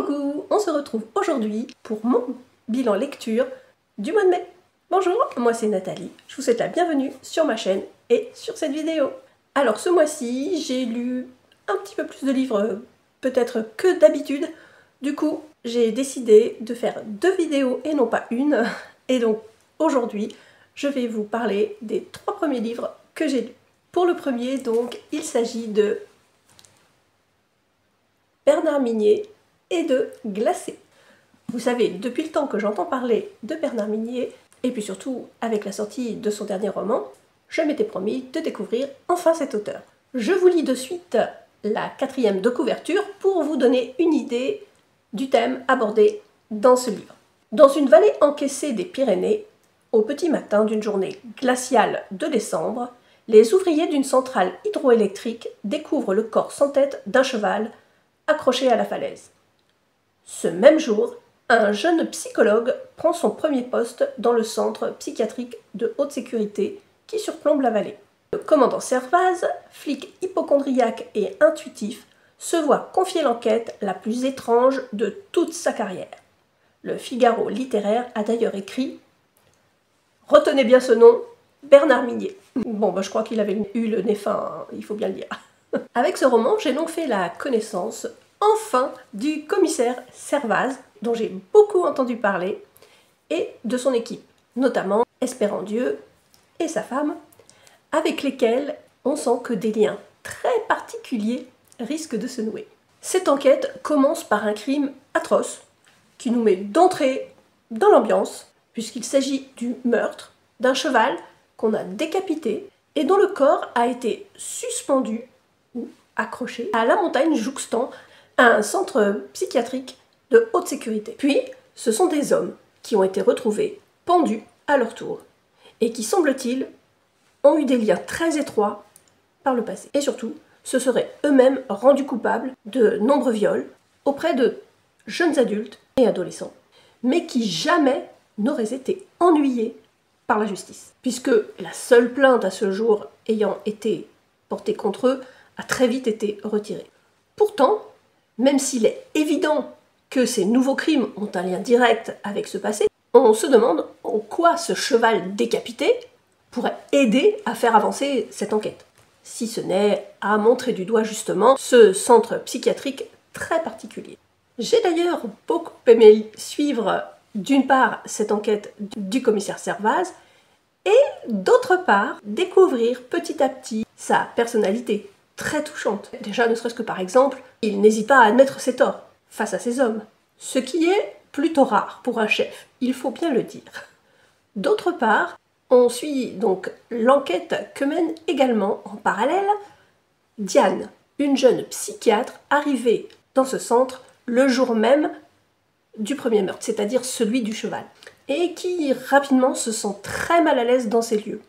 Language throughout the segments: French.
Coucou, on se retrouve aujourd'hui pour mon bilan lecture du mois de mai. Bonjour, moi c'est Nathalie, je vous souhaite la bienvenue sur ma chaîne et sur cette vidéo. Alors ce mois-ci, j'ai lu un petit peu plus de livres peut-être que d'habitude. Du coup, j'ai décidé de faire 2 vidéos et non pas une. Et donc aujourd'hui, je vais vous parler des 3 premiers livres que j'ai lus. Pour le premier, donc, il s'agit de Bernard Minier et de Glacé. Vous savez, depuis le temps que j'entends parler de Bernard Minier, et puis surtout avec la sortie de son dernier roman, je m'étais promis de découvrir enfin cet auteur. Je vous lis de suite la 4e de couverture pour vous donner une idée du thème abordé dans ce livre. Dans une vallée encaissée des Pyrénées, au petit matin d'une journée glaciale de décembre, les ouvriers d'une centrale hydroélectrique découvrent le corps sans tête d'un cheval accroché à la falaise. Ce même jour, un jeune psychologue prend son premier poste dans le centre psychiatrique de haute sécurité qui surplombe la vallée. Le commandant Servaz, flic hypocondriaque et intuitif, se voit confier l'enquête la plus étrange de toute sa carrière. Le Figaro littéraire a d'ailleurs écrit « Retenez bien ce nom, Bernard Minier ». Bon, je crois qu'il avait eu le nez fin, hein, il faut bien le dire. Avec ce roman, j'ai donc fait la connaissance, enfin, du commissaire Servaz, dont j'ai beaucoup entendu parler, et de son équipe, notamment Espérandieu et sa femme, avec lesquels on sent que des liens très particuliers risquent de se nouer. Cette enquête commence par un crime atroce, qui nous met d'entrée dans l'ambiance, puisqu'il s'agit du meurtre d'un cheval qu'on a décapité et dont le corps a été suspendu ou accroché à la montagne jouxtant à un centre psychiatrique de haute sécurité. Puis, ce sont des hommes qui ont été retrouvés pendus à leur tour et qui, semble-t-il, ont eu des liens très étroits par le passé. Et surtout, se seraient eux-mêmes rendus coupables de nombreux viols auprès de jeunes adultes et adolescents, mais qui jamais n'auraient été ennuyés par la justice, puisque la seule plainte à ce jour ayant été portée contre eux a très vite été retirée. Pourtant, même s'il est évident que ces nouveaux crimes ont un lien direct avec ce passé, on se demande en quoi ce cheval décapité pourrait aider à faire avancer cette enquête, si ce n'est à montrer du doigt justement ce centre psychiatrique très particulier. J'ai d'ailleurs beaucoup aimé suivre d'une part cette enquête du commissaire Servaz et d'autre part découvrir petit à petit sa personnalité très touchante. Déjà ne serait-ce que par exemple, il n'hésite pas à admettre ses torts face à ses hommes, ce qui est plutôt rare pour un chef, il faut bien le dire. D'autre part, on suit donc l'enquête que mène également en parallèle Diane, une jeune psychiatre arrivée dans ce centre le jour même du premier meurtre, c'est-à-dire celui du cheval, et qui rapidement se sent très mal à l'aise dans ces lieux.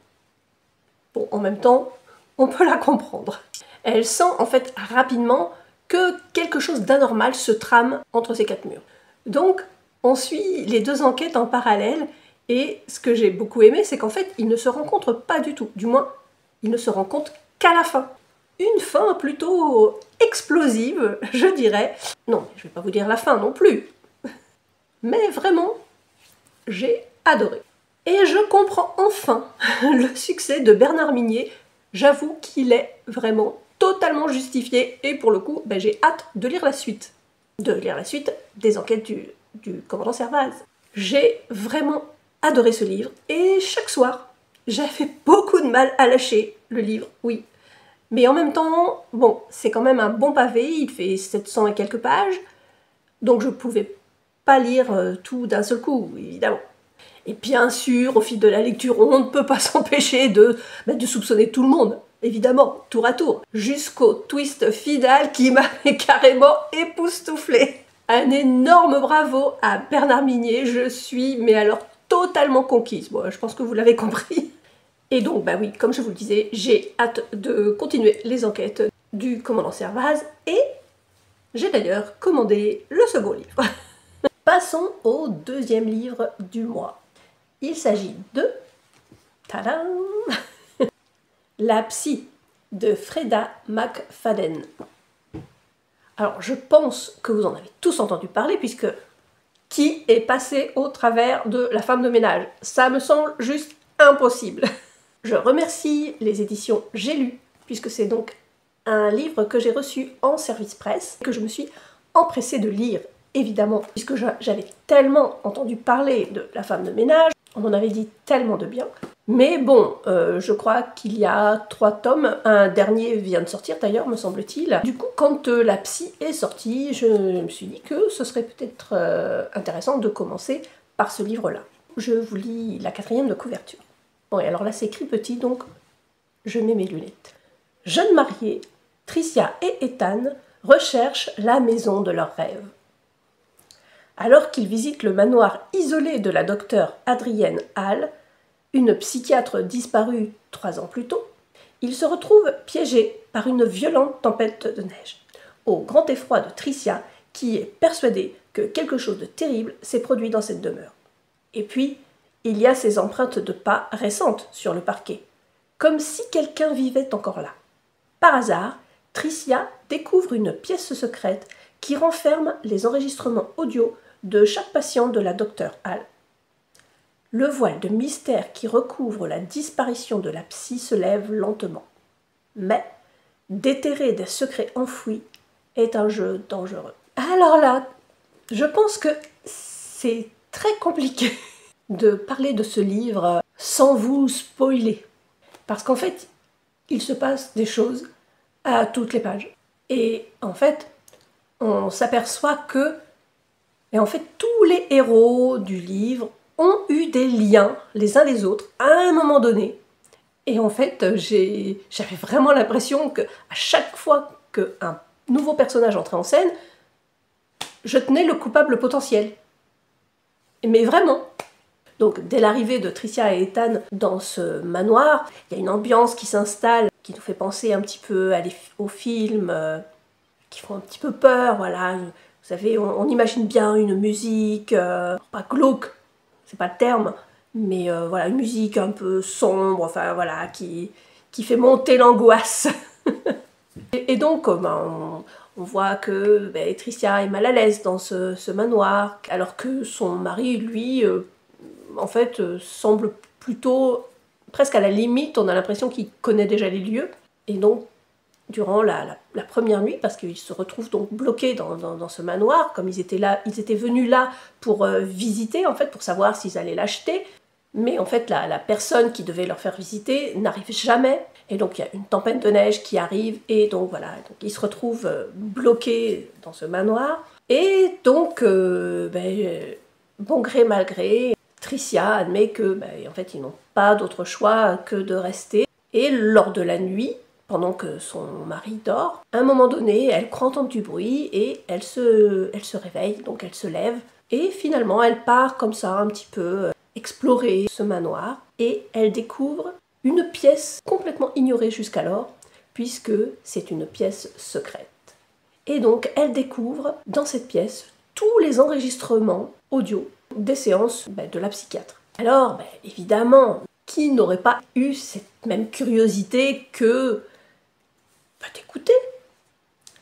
Bon, en même temps, on peut la comprendre. Elle sent en fait rapidement que quelque chose d'anormal se trame entre ces 4 murs. Donc, on suit les 2 enquêtes en parallèle, et ce que j'ai beaucoup aimé, c'est qu'en fait, ils ne se rencontrent pas du tout. Du moins, ils ne se rencontrent qu'à la fin. Une fin plutôt explosive, je dirais. Non, je ne vais pas vous dire la fin non plus. Mais vraiment, j'ai adoré. Et je comprends enfin le succès de Bernard Minier. J'avoue qu'il est vraiment totalement justifié et pour le coup, j'ai hâte de lire la suite. De lire la suite des enquêtes du commandant Servaz. J'ai vraiment adoré ce livre et chaque soir, j'avais beaucoup de mal à lâcher le livre, oui. Mais en même temps, bon, c'est quand même un bon pavé, il fait 700 et quelques pages, donc je pouvais pas lire tout d'un seul coup, évidemment. Et bien sûr, au fil de la lecture, on ne peut pas s'empêcher de soupçonner tout le monde, évidemment, tour à tour, jusqu'au twist final qui m'avait carrément époustouflée. Un énorme bravo à Bernard Minier, je suis, mais alors, totalement conquise. Bon, je pense que vous l'avez compris. Et donc, oui, comme je vous le disais, j'ai hâte de continuer les enquêtes du commandant Servaz et j'ai d'ailleurs commandé le second livre. Passons au 2e livre du mois. Il s'agit de... Tadam La psy de Freda McFadden. Alors je pense que vous en avez tous entendu parler, puisque qui est passé au travers de La femme de ménage? Ça me semble juste impossible. Je remercie les éditions J'ai lu, puisque c'est donc un livre que j'ai reçu en service presse, que je me suis empressée de lire, évidemment, puisque j'avais tellement entendu parler de La femme de ménage, on m'en avait dit tellement de bien. Mais bon, je crois qu'il y a 3 tomes, un dernier vient de sortir d'ailleurs, me semble-t-il. Du coup, quand La Psy est sortie, je me suis dit que ce serait peut-être intéressant de commencer par ce livre-là. Je vous lis la 4e de couverture. Bon, et alors là, c'est écrit petit, donc je mets mes lunettes. Jeunes mariés, Tricia et Ethan recherchent la maison de leurs rêves. Alors qu'ils visitent le manoir isolé de la docteure Adrienne Hall, une psychiatre disparue 3 ans plus tôt, ils se retrouvent piégés par une violente tempête de neige, au grand effroi de Tricia, qui est persuadée que quelque chose de terrible s'est produit dans cette demeure. Et puis, il y a ces empreintes de pas récentes sur le parquet, comme si quelqu'un vivait encore là. Par hasard, Tricia découvre une pièce secrète qui renferme les enregistrements audio de chaque patient de la docteure Hall. Le voile de mystère qui recouvre la disparition de la psy se lève lentement. Mais déterrer des secrets enfouis est un jeu dangereux. Alors là, je pense que c'est très compliqué de parler de ce livre sans vous spoiler. Parce qu'en fait, il se passe des choses à toutes les pages. Et en fait, on s'aperçoit que tous les héros du livre ont eu des liens les uns les autres à un moment donné. Et en fait, j'avais vraiment l'impression qu'à chaque fois qu'un nouveau personnage entrait en scène, je tenais le coupable potentiel. Mais vraiment. Donc, dès l'arrivée de Tricia et Ethan dans ce manoir, il y a une ambiance qui s'installe, qui nous fait penser un petit peu aux films, qui font un petit peu peur, voilà. Vous savez, on imagine bien une musique, pas glauque, c'est pas le terme, mais voilà, une musique un peu sombre, enfin voilà, qui fait monter l'angoisse. et donc, on voit que Tricia est mal à l'aise dans ce manoir, alors que son mari, lui, en fait, semble plutôt presque à la limite, on a l'impression qu'il connaît déjà les lieux. Et donc, durant la première nuit, parce qu'ils se retrouvent donc bloqués dans ce manoir, comme ils étaient venus là pour visiter, en fait, pour savoir s'ils allaient l'acheter, mais en fait, la personne qui devait leur faire visiter n'arrive jamais, et donc il y a une tempête de neige qui arrive, et donc voilà, donc ils se retrouvent bloqués dans ce manoir, et donc, bon gré mal gré, Tricia admet que, en fait, ils n'ont pas d'autre choix que de rester, et lors de la nuit, pendant que son mari dort, à un moment donné, elle croit entendre du bruit et elle se réveille, donc elle se lève. Et finalement, elle part comme ça un petit peu explorer ce manoir et elle découvre une pièce complètement ignorée jusqu'alors, puisque c'est une pièce secrète. Et donc, elle découvre dans cette pièce tous les enregistrements audio des séances de la psychiatre. Alors, évidemment, qui n'aurait pas eu cette même curiosité que d'écouter.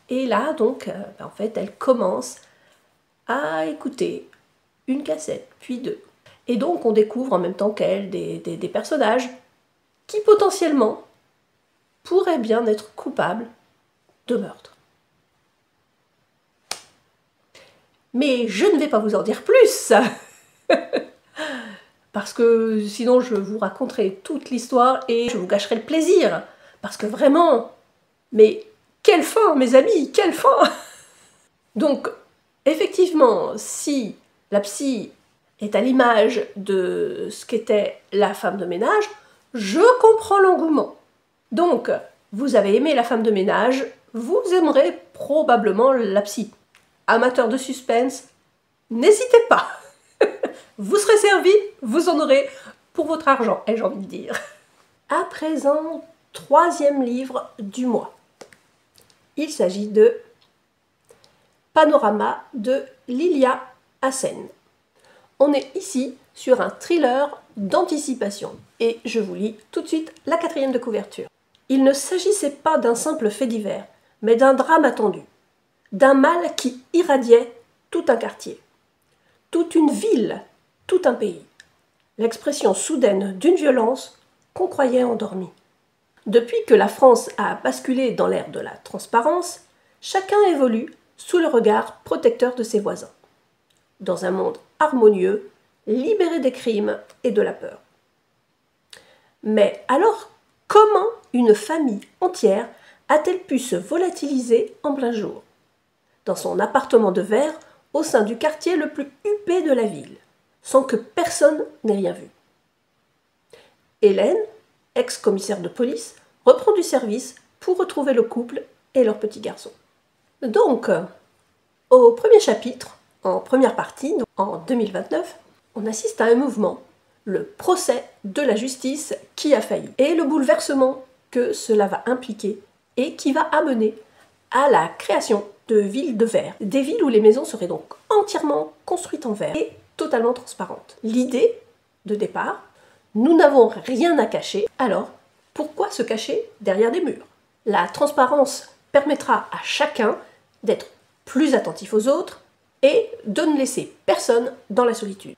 Et là, donc, en fait, elle commence à écouter une cassette, puis 2. Et donc, on découvre en même temps qu'elle des personnages qui, potentiellement, pourraient bien être coupables de meurtre. Mais je ne vais pas vous en dire plus parce que sinon, je vous raconterai toute l'histoire et je vous gâcherai le plaisir. Parce que vraiment... Mais quelle fin, mes amis, quelle fin! Donc, effectivement, si la psy est à l'image de ce qu'était la femme de ménage, je comprends l'engouement. Donc, vous avez aimé la femme de ménage, vous aimerez probablement la psy. Amateur de suspense, n'hésitez pas. Vous serez servi, vous en aurez pour votre argent, ai-je envie de dire. À présent, 3e livre du mois. Il s'agit de Panorama de Lilia Hassen. On est ici sur un thriller d'anticipation. Et je vous lis tout de suite la 4e de couverture. Il ne s'agissait pas d'un simple fait divers, mais d'un drame attendu. d'un mal qui irradiait tout un quartier, toute une ville, tout un pays. L'expression soudaine d'une violence qu'on croyait endormie. Depuis que la France a basculé dans l'ère de la transparence, chacun évolue sous le regard protecteur de ses voisins, dans un monde harmonieux, libéré des crimes et de la peur. Mais alors, comment une famille entière a-t-elle pu se volatiliser en plein jour, dans son appartement de verre au sein du quartier le plus huppé de la ville, sans que personne n'ait rien vu? Hélène, ex-commissaire de police, reprend du service pour retrouver le couple et leur petit garçon. Donc, au premier chapitre, en première partie, en 2029, on assiste à un mouvement, le procès de la justice qui a failli, et le bouleversement que cela va impliquer et qui va amener à la création de villes de verre, des villes où les maisons seraient donc entièrement construites en verre et totalement transparentes. L'idée de départ, nous n'avons rien à cacher, alors pourquoi se cacher derrière des murs? La transparence permettra à chacun d'être plus attentif aux autres et de ne laisser personne dans la solitude.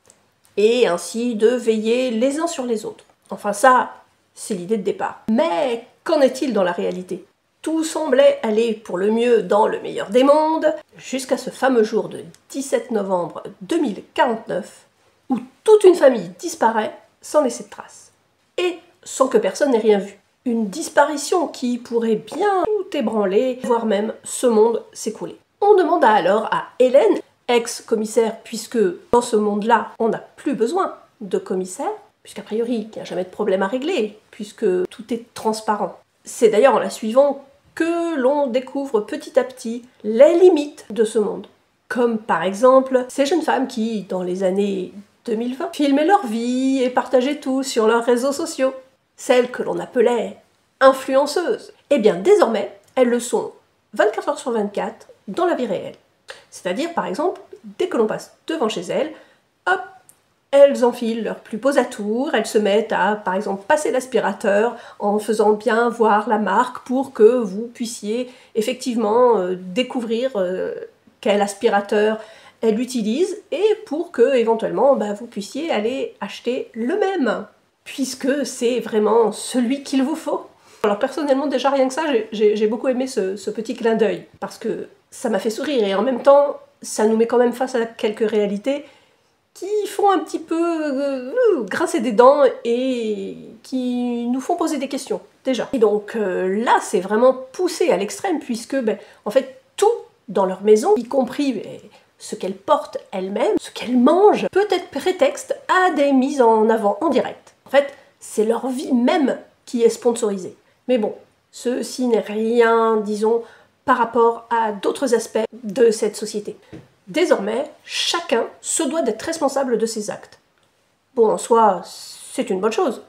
Et ainsi de veiller les uns sur les autres. Enfin ça, c'est l'idée de départ. Mais qu'en est-il dans la réalité? Tout semblait aller pour le mieux dans le meilleur des mondes, jusqu'à ce fameux jour de 17 novembre 2049, où toute une famille disparaît sans laisser de traces. Et sans que personne n'ait rien vu. Une disparition qui pourrait bien tout ébranler, voire même ce monde s'écrouler. On demanda alors à Hélène, ex-commissaire, puisque dans ce monde-là, on n'a plus besoin de commissaire, puisqu'a priori, il n'y a jamais de problème à régler, puisque tout est transparent. C'est d'ailleurs en la suivant que l'on découvre petit à petit les limites de ce monde. Comme par exemple ces jeunes femmes qui, dans les années 2020, filmaient leur vie et partageaient tout sur leurs réseaux sociaux. Celles que l'on appelait influenceuses. Eh bien désormais, elles le sont 24 heures sur 24 dans la vie réelle. C'est-à-dire, par exemple, dès que l'on passe devant chez elles, hop, elles enfilent leurs plus beaux atours, elles se mettent à, par exemple, passer l'aspirateur en faisant bien voir la marque pour que vous puissiez effectivement découvrir quel aspirateur elle utilise et pour que, éventuellement, vous puissiez aller acheter le même, puisque c'est vraiment celui qu'il vous faut. Alors personnellement, déjà rien que ça, j'ai beaucoup aimé ce petit clin d'œil, parce que ça m'a fait sourire, et en même temps, ça nous met quand même face à quelques réalités qui font un petit peu grincer des dents et qui nous font poser des questions, déjà. Et donc là, c'est vraiment poussé à l'extrême, puisque, en fait, tout dans leur maison, y compris ce qu'elles portent elles-mêmes, ce qu'elles mangent, peut être prétexte à des mises en avant en direct. En fait, c'est leur vie même qui est sponsorisée. Mais bon, ceci n'est rien, disons, par rapport à d'autres aspects de cette société. Désormais, chacun se doit d'être responsable de ses actes. Bon, en soi, c'est une bonne chose.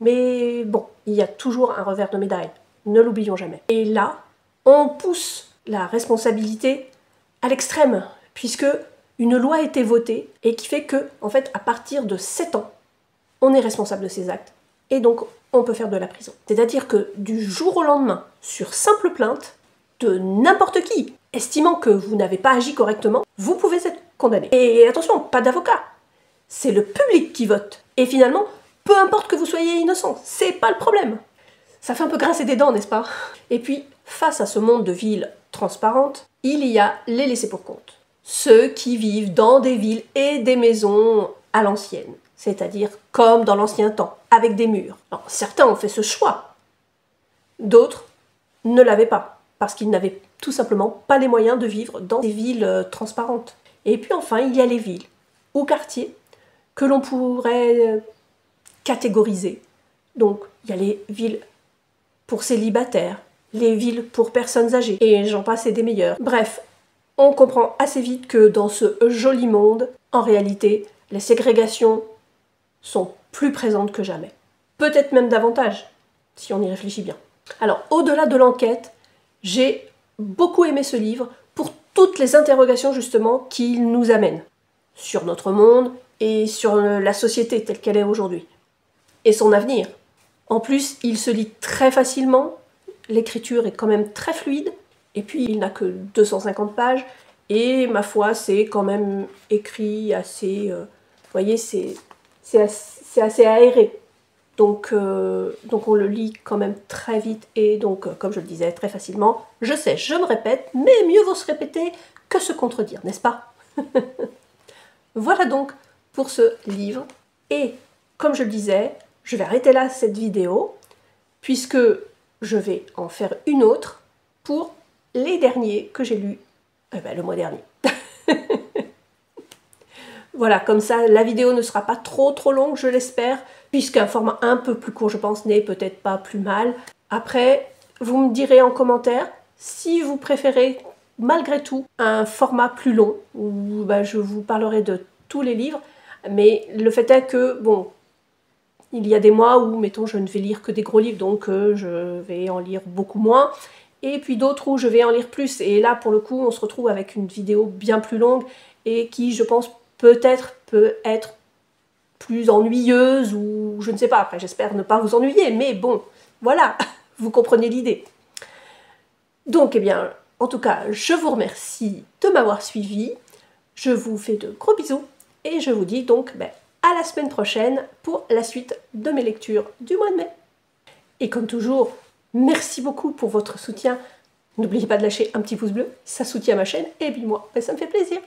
Mais bon, il y a toujours un revers de médaille. Ne l'oublions jamais. Et là, on pousse la responsabilité à l'extrême, puisque une loi a été votée et qui fait que, en fait, à partir de 7 ans, on est responsable de ses actes. Et donc, on peut faire de la prison. C'est-à-dire que du jour au lendemain, sur simple plainte, de n'importe qui, estimant que vous n'avez pas agi correctement, vous pouvez être condamné. Et attention, pas d'avocat. C'est le public qui vote. Et finalement, peu importe que vous soyez innocent, c'est pas le problème. Ça fait un peu grincer des dents, n'est-ce pas? Et puis, face à ce monde de villes transparentes, il y a les laissés-pour-compte. Ceux qui vivent dans des villes et des maisons à l'ancienne, c'est-à-dire comme dans l'ancien temps, avec des murs. Alors, certains ont fait ce choix, d'autres ne l'avaient pas, parce qu'ils n'avaient tout simplement pas les moyens de vivre dans des villes transparentes. Et puis enfin, il y a les villes ou quartiers que l'on pourrait catégoriser. Donc, il y a les villes pour célibataires, les villes pour personnes âgées, et j'en passe et des meilleurs. Bref, on comprend assez vite que dans ce joli monde, en réalité, les ségrégations sont plus présentes que jamais. Peut-être même davantage, si on y réfléchit bien. Alors, au-delà de l'enquête, j'ai beaucoup aimé ce livre pour toutes les interrogations justement qu'il nous amène sur notre monde et sur la société telle qu'elle est aujourd'hui, et son avenir. En plus, il se lit très facilement, l'écriture est quand même très fluide, Et puis il n'a que 250 pages, et ma foi, c'est quand même écrit assez... vous voyez, c'est assez aéré. Donc on le lit quand même très vite et donc, comme je le disais, très facilement. Je sais, je me répète, mais mieux vaut se répéter que se contredire, n'est-ce pas? Voilà donc pour ce livre. Et comme je le disais, je vais arrêter là cette vidéo, puisque je vais en faire une autre pour les derniers que j'ai lus le mois dernier. Voilà, comme ça, la vidéo ne sera pas trop longue, je l'espère, puisqu'un format un peu plus court, je pense, n'est peut-être pas plus mal. Après, vous me direz en commentaire si vous préférez, malgré tout, un format plus long, où je vous parlerai de tous les livres, mais le fait est que, bon, il y a des mois où, mettons, je ne vais lire que des gros livres, donc je vais en lire beaucoup moins, et puis d'autres où je vais en lire plus, et là, pour le coup, on se retrouve avec une vidéo bien plus longue, et qui, je pense, peut-être peut être plus ennuyeuse, ou je ne sais pas, après j'espère ne pas vous ennuyer, mais bon, voilà, vous comprenez l'idée. Donc, eh bien, en tout cas, je vous remercie de m'avoir suivi, je vous fais de gros bisous, et je vous dis donc à la semaine prochaine pour la suite de mes lectures du mois de mai. Et comme toujours, merci beaucoup pour votre soutien. N'oubliez pas de lâcher un petit pouce bleu, ça soutient ma chaîne, et puis moi, ça me fait plaisir.